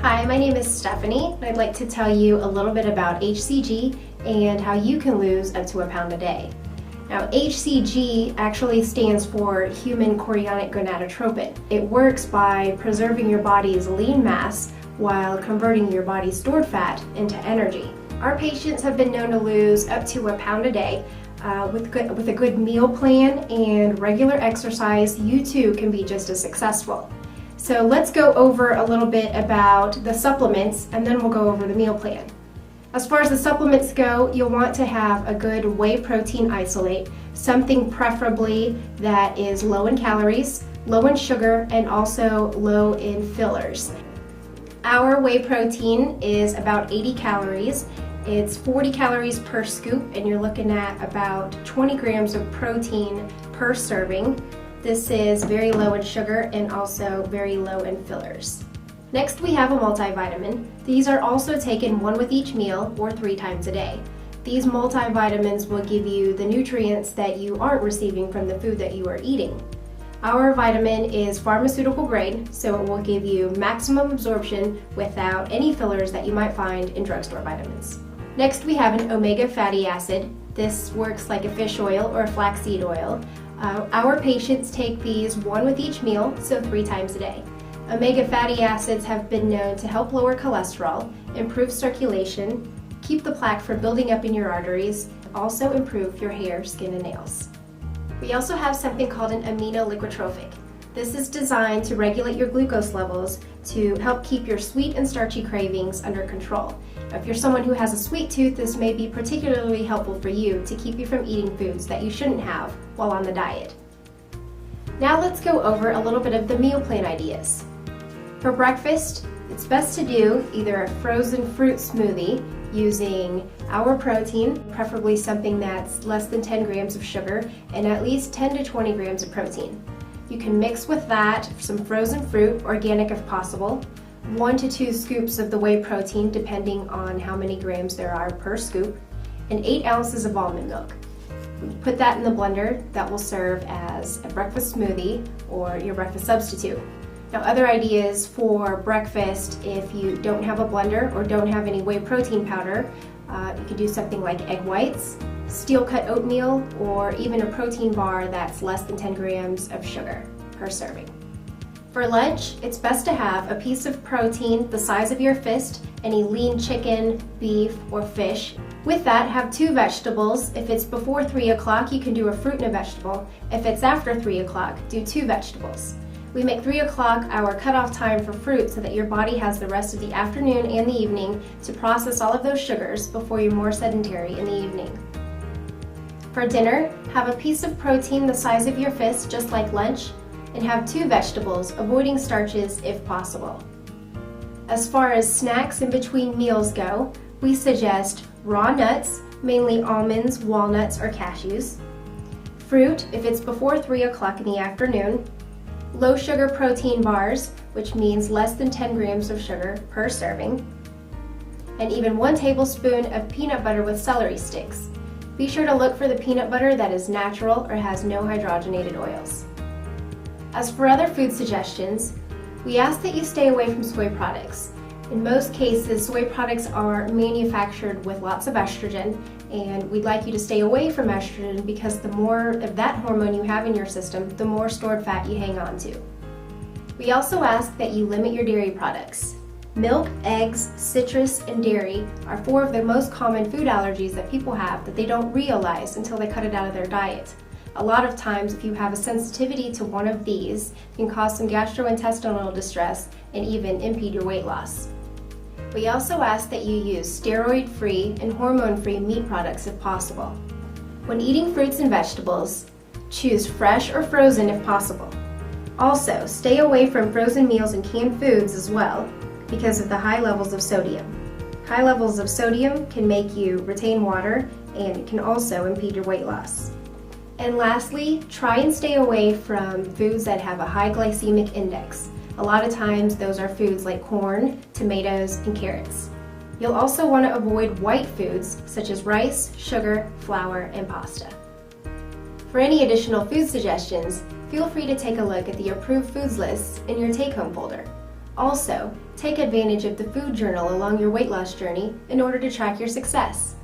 Hi, my name is Stephanie, and I'd like to tell you a little bit about HCG and how you can lose up to a pound a day. Now, HCG actually stands for human chorionic gonadotropin. It works by preserving your body's lean mass while converting your body's stored fat into energy. Our patients have been known to lose up to a pound a day. With a good meal plan and regular exercise, you too can be just as successful. So let's go over a little bit about the supplements, and then we'll go over the meal plan. As far as the supplements go, you'll want to have a good whey protein isolate, something preferably that is low in calories, low in sugar, and also low in fillers. Our whey protein is about 80 calories. It's 40 calories per scoop, and you're looking at about 20 grams of protein per serving. This is very low in sugar and also very low in fillers. Next, we have a multivitamin. These are also taken one with each meal or 3 times a day. These multivitamins will give you the nutrients that you aren't receiving from the food that you are eating. Our vitamin is pharmaceutical grade, so it will give you maximum absorption without any fillers that you might find in drugstore vitamins. Next, we have an omega fatty acid. This works like a fish oil or a flaxseed oil. Our patients take these one with each meal, so 3 times a day. Omega fatty acids have been known to help lower cholesterol, improve circulation, keep the plaque from building up in your arteries, also improve your hair, skin, and nails. We also have something called an aminolichotrophic. This is designed to regulate your glucose levels to help keep your sweet and starchy cravings under control. If you're someone who has a sweet tooth, this may be particularly helpful for you to keep you from eating foods that you shouldn't have while on the diet. Now let's go over a little bit of the meal plan ideas. For breakfast, it's best to do either a frozen fruit smoothie using our protein, preferably something that's less than 10 grams of sugar and at least 10 to 20 grams of protein. You can mix with that some frozen fruit, organic if possible, 1 to 2 scoops of the whey protein depending on how many grams there are per scoop, and 8 ounces of almond milk. Put that in the blender. That will serve as a breakfast smoothie or your breakfast substitute. Now, other ideas for breakfast, if you don't have a blender or don't have any whey protein powder, you can do something like egg whites, steel cut oatmeal, or even a protein bar that's less than 10 grams of sugar per serving. For lunch, it's best to have a piece of protein the size of your fist, any lean chicken, beef, or fish. With that, have 2 vegetables. If it's before 3 o'clock, you can do a fruit and a vegetable. If it's after 3 o'clock, do 2 vegetables. We make 3 o'clock our cutoff time for fruit so that your body has the rest of the afternoon and the evening to process all of those sugars before you're more sedentary in the evening. For dinner, have a piece of protein the size of your fist, just like lunch, and have 2 vegetables, avoiding starches if possible. As far as snacks in between meals go, we suggest raw nuts, mainly almonds, walnuts, or cashews, fruit if it's before 3 o'clock in the afternoon, low sugar protein bars, which means less than 10 grams of sugar per serving, and even 1 tablespoon of peanut butter with celery sticks. Be sure to look for the peanut butter that is natural or has no hydrogenated oils. As for other food suggestions, we ask that you stay away from soy products. In most cases, soy products are manufactured with lots of estrogen, and we'd like you to stay away from estrogen because the more of that hormone you have in your system, the more stored fat you hang on to. We also ask that you limit your dairy products. Milk, eggs, citrus, and dairy are 4 of the most common food allergies that people have that they don't realize until they cut it out of their diet. A lot of times, if you have a sensitivity to one of these, it can cause some gastrointestinal distress and even impede your weight loss. We also ask that you use steroid-free and hormone-free meat products if possible. When eating fruits and vegetables, choose fresh or frozen if possible. Also, stay away from frozen meals and canned foods as well because of the high levels of sodium. High levels of sodium can make you retain water and it can also impede your weight loss. And lastly, try and stay away from foods that have a high glycemic index. A lot of times those are foods like corn, tomatoes, and carrots. You'll also want to avoid white foods such as rice, sugar, flour, and pasta. For any additional food suggestions, feel free to take a look at the approved foods lists in your take-home folder. Also, Take advantage of the food journal along your weight loss journey in order to track your success.